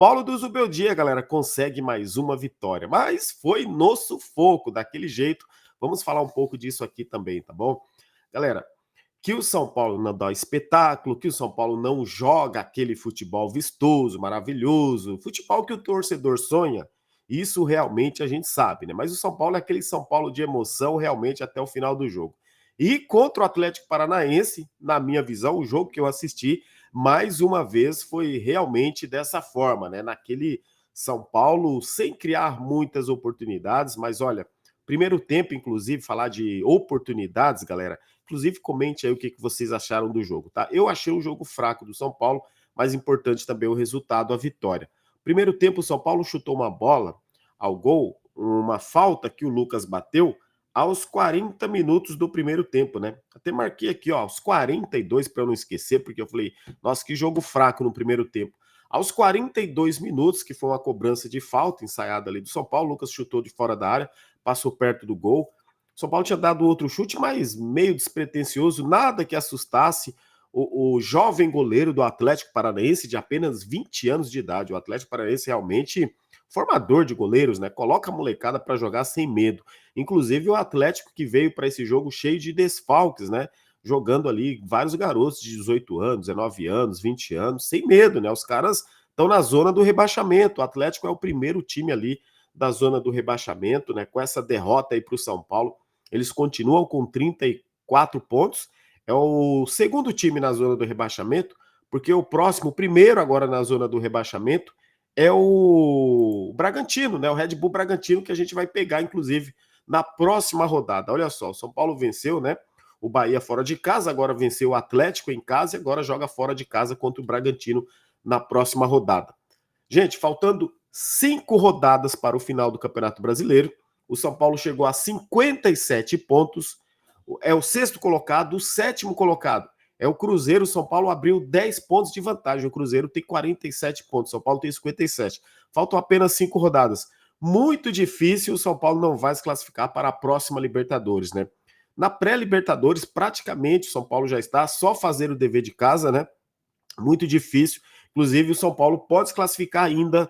Paulo do Zubeldia, galera, consegue mais uma vitória, mas foi no sufoco, daquele jeito. Vamos falar um pouco disso aqui também, tá bom? Galera, que o São Paulo não dá espetáculo, que o São Paulo não joga aquele futebol vistoso, maravilhoso, futebol que o torcedor sonha, isso realmente a gente sabe, né? Mas o São Paulo é aquele São Paulo de emoção realmente até o final do jogo. E contra o Atlético Paranaense, na minha visão, o jogo que eu assisti, mais uma vez foi realmente dessa forma, né? Naquele São Paulo sem criar muitas oportunidades, mas olha, primeiro tempo, inclusive, falar de oportunidades, galera. Inclusive, comente aí o que vocês acharam do jogo, tá? Eu achei um jogo fraco do São Paulo, mas importante também o resultado, a vitória. Primeiro tempo, o São Paulo chutou uma bola ao gol, uma falta que o Lucas bateu aos 40 minutos do primeiro tempo, né? Até marquei aqui, ó, aos 42 para eu não esquecer, porque eu falei, nossa, que jogo fraco no primeiro tempo. Aos 42 minutos, que foi uma cobrança de falta ensaiada ali do São Paulo, o Lucas chutou de fora da área, passou perto do gol. O São Paulo tinha dado outro chute, mas meio despretensioso, nada que assustasse o jovem goleiro do Atlético Paranaense, de apenas 20 anos de idade. O Atlético Paranaense realmente formador de goleiros, né? Coloca a molecada para jogar sem medo. Inclusive o Atlético que veio para esse jogo cheio de desfalques, né? Jogando ali vários garotos de 18 anos, 19 anos, 20 anos, sem medo, né? Os caras estão na zona do rebaixamento. O Atlético é o primeiro time ali da zona do rebaixamento, né? Com essa derrota aí para o São Paulo, eles continuam com 34 pontos. É o segundo time na zona do rebaixamento, porque o próximo, o primeiro agora na zona do rebaixamento, é o Bragantino, né? O Red Bull Bragantino, que a gente vai pegar, inclusive, na próxima rodada. Olha só, o São Paulo venceu, né? O Bahia fora de casa, agora venceu o Atlético em casa e agora joga fora de casa contra o Bragantino na próxima rodada. Gente, faltando 5 rodadas para o final do Campeonato Brasileiro, o São Paulo chegou a 57 pontos, é o sexto colocado, o sétimo colocado é o Cruzeiro. O São Paulo abriu 10 pontos de vantagem, o Cruzeiro tem 47 pontos, o São Paulo tem 57. Faltam apenas 5 rodadas. Muito difícil, o São Paulo não vai se classificar para a próxima Libertadores, né? Na pré-Libertadores, praticamente o São Paulo já está, só fazer o dever de casa, né? Muito difícil. Inclusive, o São Paulo pode se classificar ainda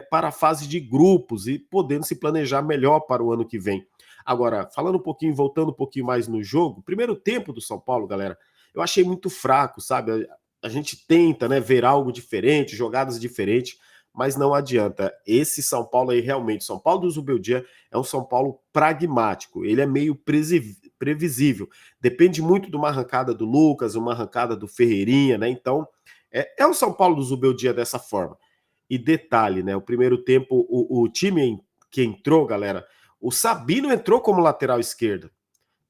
para a fase de grupos e podendo se planejar melhor para o ano que vem. Agora, falando um pouquinho, voltando um pouquinho mais no jogo, primeiro tempo do São Paulo, galera, eu achei muito fraco, sabe? A gente tenta, né, ver algo diferente, jogadas diferentes, mas não adianta. Esse São Paulo aí, realmente, São Paulo do Zubeldia é um São Paulo pragmático, ele é meio previsível. Depende muito de uma arrancada do Lucas, uma arrancada do Ferreirinha, né? Então, é o São Paulo do Zubeldia dessa forma. E detalhe, né? O primeiro tempo, o time que entrou, galera, o Sabino entrou como lateral esquerda,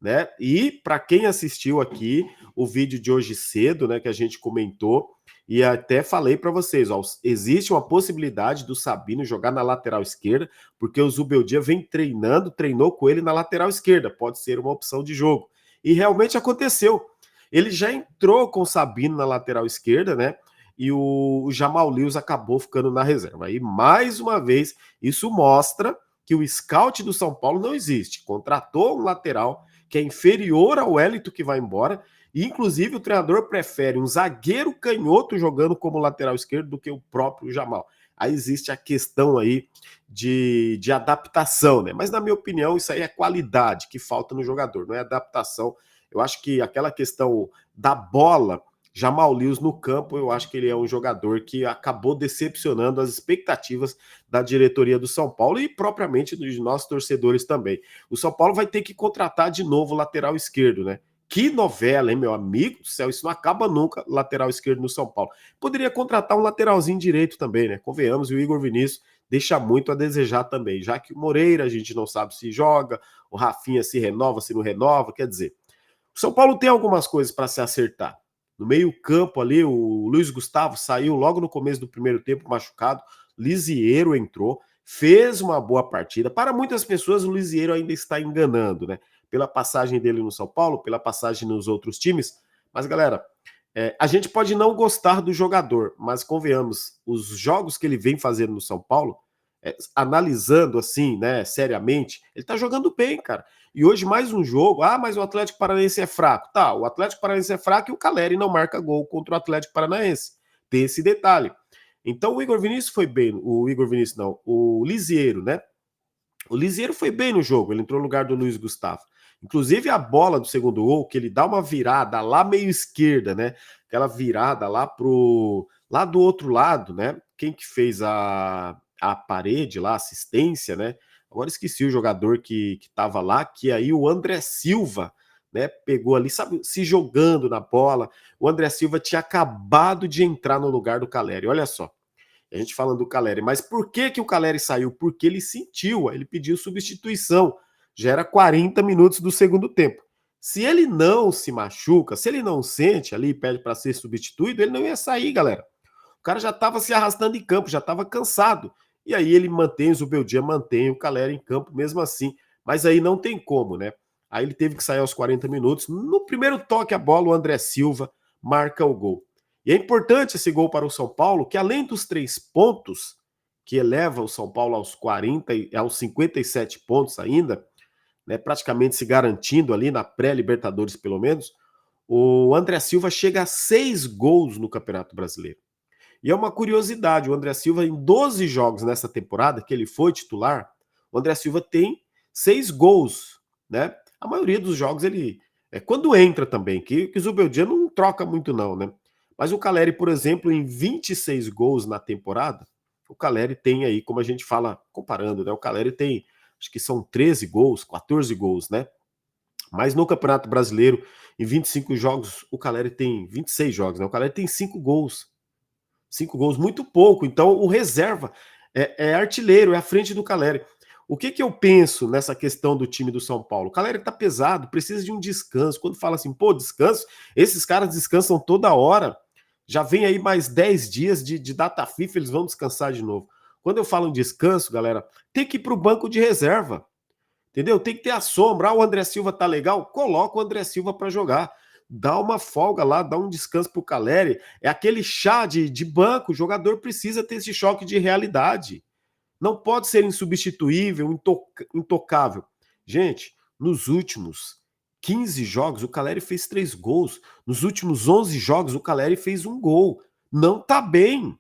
né? E para quem assistiu aqui o vídeo de hoje cedo, né, que a gente comentou, e até falei para vocês, ó, existe uma possibilidade do Sabino jogar na lateral esquerda, porque o Zubeldia vem treinando, treinou com ele na lateral esquerda, pode ser uma opção de jogo. E realmente aconteceu. Ele já entrou com o Sabino na lateral esquerda, né? E o Jamal Lewis acabou ficando na reserva. E mais uma vez, isso mostra que o scout do São Paulo não existe. Contratou um lateral que é inferior ao Wellington que vai embora, e inclusive o treinador prefere um zagueiro canhoto jogando como lateral esquerdo do que o próprio Jamal. Aí existe a questão aí de adaptação, né? Mas na minha opinião, isso aí é qualidade que falta no jogador, não é adaptação. Eu acho que aquela questão da bola, Jamal Lewis no campo, eu acho que ele é um jogador que acabou decepcionando as expectativas da diretoria do São Paulo e propriamente dos nossos torcedores também. O São Paulo vai ter que contratar de novo o lateral esquerdo, né? Que novela, hein, meu amigo do céu? Isso não acaba nunca, lateral esquerdo no São Paulo. Poderia contratar um lateralzinho direito também, né? Convenhamos, e o Igor Vinícius deixa muito a desejar também, já que o Moreira a gente não sabe se joga, o Rafinha se renova, se não renova, quer dizer, o São Paulo tem algumas coisas para se acertar. No meio-campo ali, o Luiz Gustavo saiu logo no começo do primeiro tempo machucado. Lisieiro entrou, fez uma boa partida. Para muitas pessoas, o Lisieiro ainda está enganando, né? Pela passagem dele no São Paulo, pela passagem nos outros times. Mas, galera, a gente pode não gostar do jogador, mas convenhamos, os jogos que ele vem fazendo no São Paulo, analisando assim, né, seriamente, ele tá jogando bem, cara. E hoje mais um jogo, mas o Atlético Paranaense é fraco. Tá, o Atlético Paranaense é fraco e o Caleri não marca gol contra o Atlético Paranaense. Tem esse detalhe. Então o Igor Vinícius foi bem, o Igor Vinícius não, o Lisieiro, né? O Lisieiro foi bem no jogo, ele entrou no lugar do Luiz Gustavo. Inclusive a bola do segundo gol, que ele dá uma virada lá meio esquerda, né? Aquela virada lá do outro lado, né? Quem que fez a parede lá, a assistência, né? Agora esqueci o jogador que tava lá, que aí o André Silva, né? Pegou ali, sabe, se jogando na bola. O André Silva tinha acabado de entrar no lugar do Caleri, olha só. A gente falando do Caleri, mas por que que o Caleri saiu? Porque ele sentiu, ele pediu substituição. Já era 40 minutos do segundo tempo. Se ele não se machuca, se ele não sente ali e pede para ser substituído, ele não ia sair, galera. O cara já estava se arrastando em campo, já estava cansado. E aí ele mantém, o Zubeldia mantém o Caleri em campo mesmo assim. Mas aí não tem como, né? Aí ele teve que sair aos 40 minutos. No primeiro toque a bola, o André Silva marca o gol. E é importante esse gol para o São Paulo, que além dos 3 pontos, que eleva o São Paulo aos 40, aos 57 pontos ainda, né, praticamente se garantindo ali na pré-Libertadores pelo menos, o André Silva chega a 6 gols no Campeonato Brasileiro. E é uma curiosidade, o André Silva em 12 jogos nessa temporada, que ele foi titular, o André Silva tem 6 gols, né? A maioria dos jogos ele, quando entra também, que o Zubeldia não troca muito não, né? Mas o Caleri, por exemplo, em 26 gols na temporada, o Caleri tem aí, como a gente fala, comparando, né? O Caleri tem, acho que são 13 gols, 14 gols, né? Mas no Campeonato Brasileiro, em 25 jogos, o Caleri tem 26 jogos, né? O Caleri tem 5 gols. 5 gols, muito pouco. Então, o reserva é artilheiro, é à frente do Caleri. O que, que eu penso nessa questão do time do São Paulo? O Caleri tá pesado, precisa de um descanso. Quando fala assim, pô, descanso, esses caras descansam toda hora. Já vem aí mais 10 dias de data FIFA, eles vão descansar de novo. Quando eu falo em descanso, galera, tem que ir para o banco de reserva. Entendeu? Tem que ter a sombra. Ah, o André Silva tá legal? Coloca o André Silva para jogar. Dá uma folga lá, dá um descanso pro Caleri. É aquele chá de banco. O jogador precisa ter esse choque de realidade. Não pode ser insubstituível, intocável. Gente, nos últimos 15 jogos, o Caleri fez 3 gols. Nos últimos 11 jogos, o Caleri fez 1 gol. Não tá bem.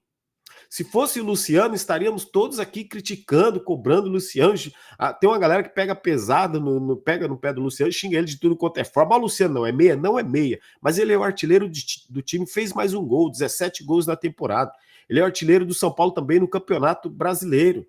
Se fosse o Luciano, estaríamos todos aqui criticando, cobrando o Luciano. Tem uma galera que pega pesado, pega no pé do Luciano, xinga ele de tudo quanto é forma. O Luciano não é meia? Não é meia. Mas ele é o artilheiro do time, fez mais 1 gol, 17 gols na temporada. Ele é o artilheiro do São Paulo também no Campeonato Brasileiro.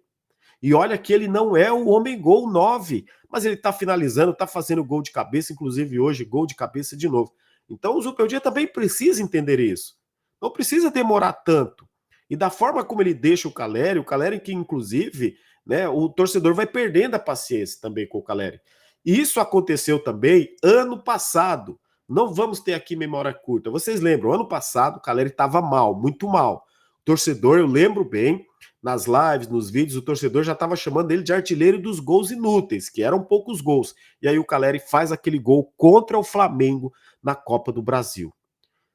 E olha que ele não é o homem-gol 9, mas ele tá finalizando, tá fazendo gol de cabeça, inclusive hoje, gol de cabeça de novo. Então o Zubeldia também precisa entender isso. Não precisa demorar tanto. E da forma como ele deixa o Caleri que inclusive, né, o torcedor vai perdendo a paciência também com o Caleri. Isso aconteceu também ano passado. Não vamos ter aqui memória curta. Vocês lembram, ano passado o Caleri estava mal, muito mal. O torcedor, eu lembro bem, nas lives, nos vídeos, o torcedor já estava chamando ele de artilheiro dos gols inúteis, que eram poucos gols. E aí o Caleri faz aquele gol contra o Flamengo na Copa do Brasil.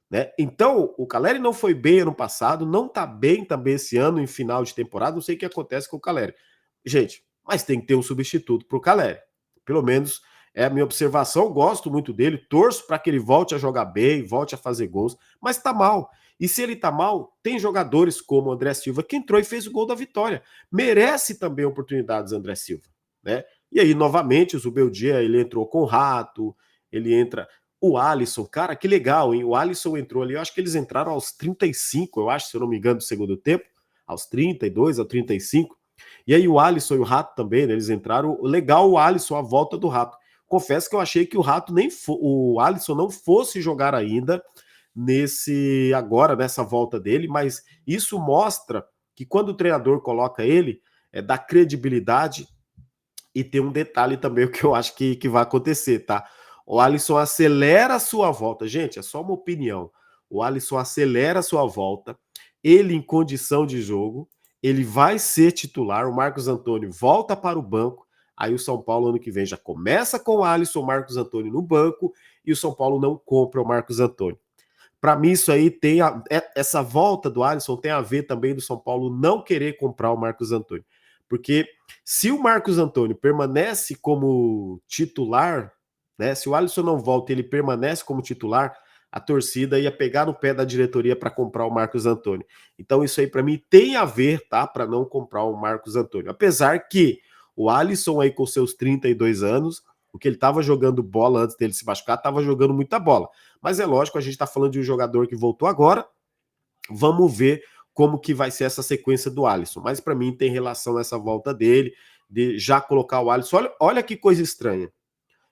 Né? Então, o Caleri não foi bem ano passado, não tá bem também esse ano em final de temporada, não sei o que acontece com o Caleri. Gente, mas tem que ter um substituto pro Caleri. Pelo menos é a minha observação, gosto muito dele, torço para que ele volte a jogar bem, volte a fazer gols, mas tá mal. E se ele tá mal, tem jogadores como o André Silva que entrou e fez o gol da vitória. Merece também oportunidades André Silva, né? E aí, novamente, o Zubeldia, ele entrou com o Rato, ele entra o Alisson, cara, que legal, hein? O Alisson entrou ali, eu acho que eles entraram aos 35, eu acho, se eu não me engano, do segundo tempo, aos 32, aos 35. E aí o Alisson e o Rato também, né, eles entraram. Legal o Alisson, a volta do Rato. Confesso que eu achei que o Rato o Alisson não fosse jogar ainda nessa volta dele, mas isso mostra que quando o treinador coloca ele, dá credibilidade. E tem um detalhe também, o que eu acho que vai acontecer, tá? O Alisson acelera a sua volta. Gente, é só uma opinião. O Alisson acelera a sua volta. Ele, em condição de jogo, ele vai ser titular. O Marcos Antônio volta para o banco. Aí o São Paulo, ano que vem, já começa com o Alisson, o Marcos Antônio no banco. E o São Paulo não compra o Marcos Antônio. Para mim, isso aí tem essa volta do Alisson tem a ver também do São Paulo não querer comprar o Marcos Antônio. Porque se o Marcos Antônio permanece como titular, né? Se o Alisson não volta e ele permanece como titular, a torcida ia pegar no pé da diretoria para comprar o Marcos Antônio. Então isso aí para mim tem a ver, tá? Para não comprar o Marcos Antônio. Apesar que o Alisson aí com seus 32 anos, o que ele estava jogando bola antes dele se machucar, estava jogando muita bola. Mas é lógico, a gente está falando de um jogador que voltou agora. Vamos ver como que vai ser essa sequência do Alisson. Mas para mim tem relação a essa volta dele, de já colocar o Alisson. Olha que coisa estranha.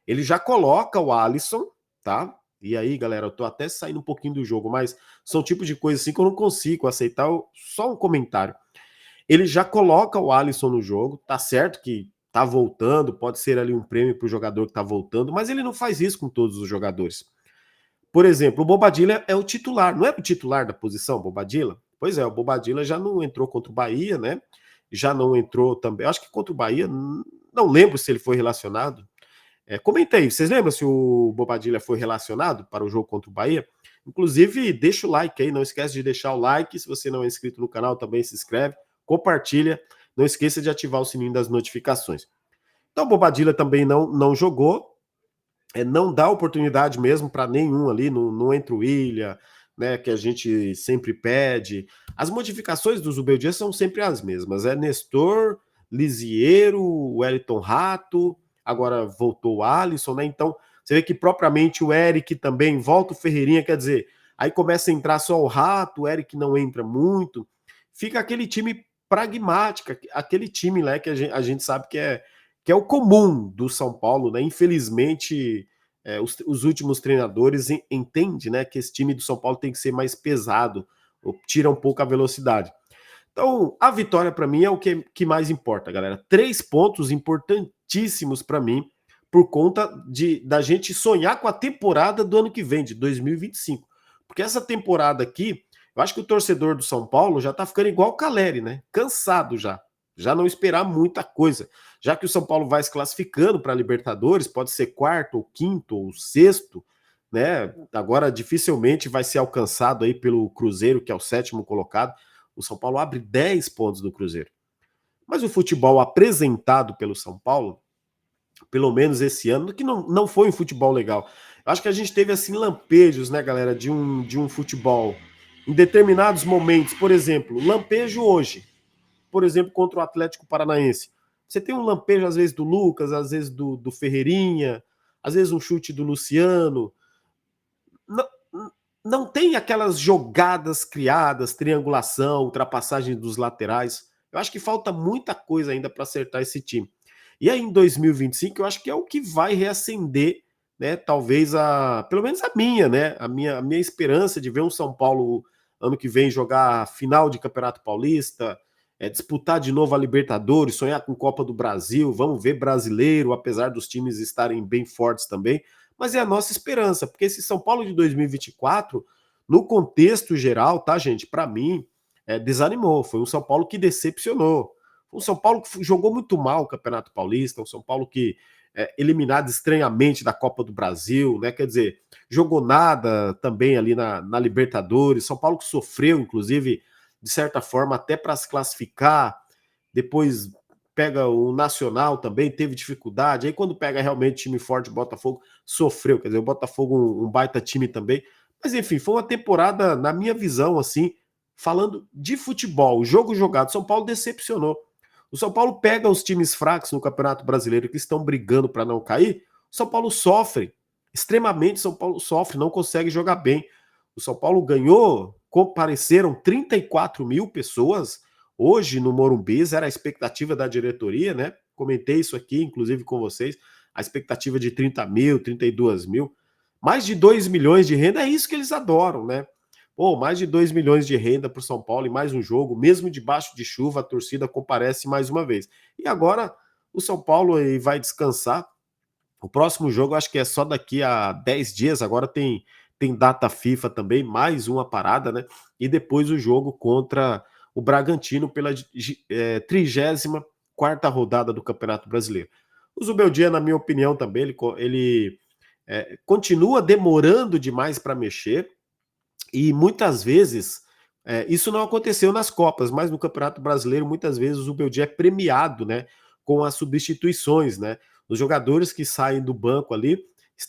Ele já coloca o Alisson, tá? E aí, galera, eu tô até saindo um pouquinho do jogo, mas são tipos de coisas assim que eu não consigo aceitar. Só um comentário. Ele já coloca o Alisson no jogo, tá certo que tá voltando, pode ser ali um prêmio pro jogador que tá voltando, mas ele não faz isso com todos os jogadores. Por exemplo, o Bobadilla é o titular, não é o titular da posição, Bobadilla? Pois é, o Bobadilla já não entrou contra o Bahia, né? Já não entrou também, acho que contra o Bahia, não lembro se ele foi relacionado. Comenta aí, vocês lembram se o Bobadilla foi relacionado para o jogo contra o Bahia? Inclusive, deixa o like aí, não esquece de deixar o like, se você não é inscrito no canal também se inscreve, compartilha, não esqueça de ativar o sininho das notificações. Então o Bobadilla também não jogou, não dá oportunidade mesmo para nenhum ali, não entra o William, né, que a gente sempre pede. As modificações do Zubeldia são sempre as mesmas, é Nestor, Lisiero, Wellington Rato, agora voltou o Alisson, né, então você vê que propriamente o Eric também volta, o Ferreirinha, quer dizer, aí começa a entrar só o Rato, o Eric não entra muito, fica aquele time pragmático, aquele time lá que a gente sabe que é o comum do São Paulo, né? Infelizmente, os últimos treinadores entendem, né, que esse time do São Paulo tem que ser mais pesado, tira um pouco a velocidade. Então, a vitória para mim é o que mais importa, galera. 3 pontos importantíssimos para mim, por conta da gente sonhar com a temporada do ano que vem, de 2025. Porque essa temporada aqui, eu acho que o torcedor do São Paulo já tá ficando igual o Caleri, né? Cansado já. Já não esperar muita coisa. Já que o São Paulo vai se classificando para a Libertadores, pode ser quarto, ou quinto, ou sexto, né? Agora dificilmente vai ser alcançado aí pelo Cruzeiro, que é o 7º colocado. O São Paulo abre 10 pontos do Cruzeiro. Mas o futebol apresentado pelo São Paulo, pelo menos esse ano, que não foi um futebol legal. Eu acho que a gente teve assim lampejos, né, galera, de um futebol em determinados momentos. Por exemplo, lampejo hoje, por exemplo, contra o Atlético Paranaense. Você tem um lampejo, às vezes, do Lucas, às vezes do Ferreirinha, às vezes um chute do Luciano. Não, não tem aquelas jogadas criadas, triangulação, ultrapassagem dos laterais. Eu acho que falta muita coisa ainda para acertar esse time. E aí, em 2025, eu acho que é o que vai reacender, né? Talvez pelo menos a minha, né? A minha esperança de ver um São Paulo ano que vem jogar final de Campeonato Paulista, disputar de novo a Libertadores, sonhar com Copa do Brasil, vamos ver brasileiro, apesar dos times estarem bem fortes também, mas é a nossa esperança, porque esse São Paulo de 2024, no contexto geral, tá, gente, para mim, desanimou, foi um São Paulo que decepcionou, um São Paulo que jogou muito mal o Campeonato Paulista, um São Paulo que eliminado estranhamente da Copa do Brasil, né? Quer dizer, jogou nada também ali na Libertadores. São Paulo que sofreu, inclusive, de certa forma, até para se classificar. Depois pega o Nacional também, teve dificuldade. Aí quando pega realmente time forte, o Botafogo sofreu. Quer dizer, o Botafogo um baita time também. Mas enfim, foi uma temporada, na minha visão, assim, falando de futebol, jogo jogado, São Paulo decepcionou. O São Paulo pega os times fracos no Campeonato Brasileiro que estão brigando para não cair, o São Paulo sofre, extremamente São Paulo sofre, não consegue jogar bem. O São Paulo ganhou, compareceram 34 mil pessoas hoje no Morumbi, era a expectativa da diretoria, né? Comentei isso aqui, inclusive com vocês, a expectativa de 30 mil, 32 mil. Mais de 2 milhões de renda, é isso que eles adoram, né? Pô, mais de 2 milhões de renda para o São Paulo e mais um jogo, mesmo debaixo de chuva, a torcida comparece mais uma vez. E agora o São Paulo vai descansar. O próximo jogo acho que é só daqui a 10 dias, agora tem data FIFA também, mais uma parada, né? E depois o jogo contra o Bragantino pela 34ª rodada do Campeonato Brasileiro. O Zubeldia, na minha opinião, também, ele continua demorando demais para mexer, e muitas vezes, isso não aconteceu nas Copas, mas no Campeonato Brasileiro, muitas vezes o Zubeldia é premiado, né, com as substituições, né? Os jogadores que saem do banco ali,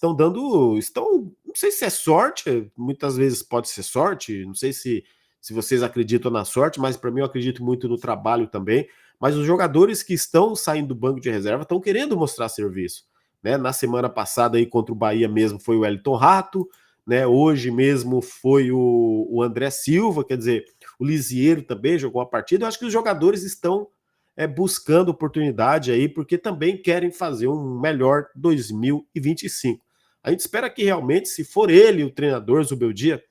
não sei se é sorte, muitas vezes pode ser sorte, não sei se vocês acreditam na sorte, mas para mim eu acredito muito no trabalho também. Mas os jogadores que estão saindo do banco de reserva estão querendo mostrar serviço, né? Na semana passada aí contra o Bahia mesmo foi o Wellington Rato, né? Hoje mesmo foi o André Silva, quer dizer, o Lisieiro também jogou uma partida. Eu acho que os jogadores estão buscando oportunidade aí, porque também querem fazer um melhor 2025. A gente espera que realmente, se for ele o treinador, Zubeldia,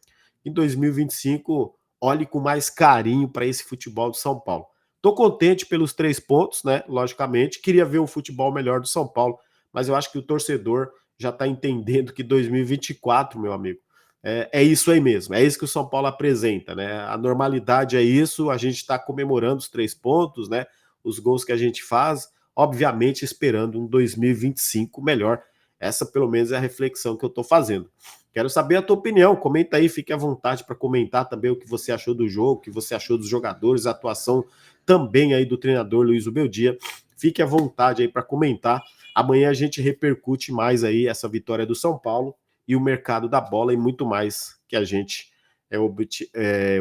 em 2025 olhe com mais carinho para esse futebol do São Paulo. Estou contente pelos 3 pontos, né? Logicamente, queria ver um futebol melhor do São Paulo, mas eu acho que o torcedor já está entendendo que 2024, meu amigo, é isso aí mesmo, é isso que o São Paulo apresenta, né? A normalidade é isso, a gente está comemorando os 3 pontos, né? Os gols que a gente faz, obviamente esperando um 2025 melhor. Essa, pelo menos, é a reflexão que eu estou fazendo. Quero saber a tua opinião, comenta aí, fique à vontade para comentar também o que você achou do jogo, o que você achou dos jogadores, a atuação também aí do treinador Luiz Ubeldia. Fique à vontade aí para comentar. Amanhã a gente repercute mais aí essa vitória do São Paulo e o mercado da bola e muito mais que a gente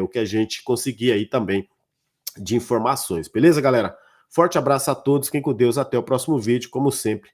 o que a gente conseguir aí também de informações. Beleza, galera? Forte abraço a todos, fiquem com Deus, até o próximo vídeo, como sempre.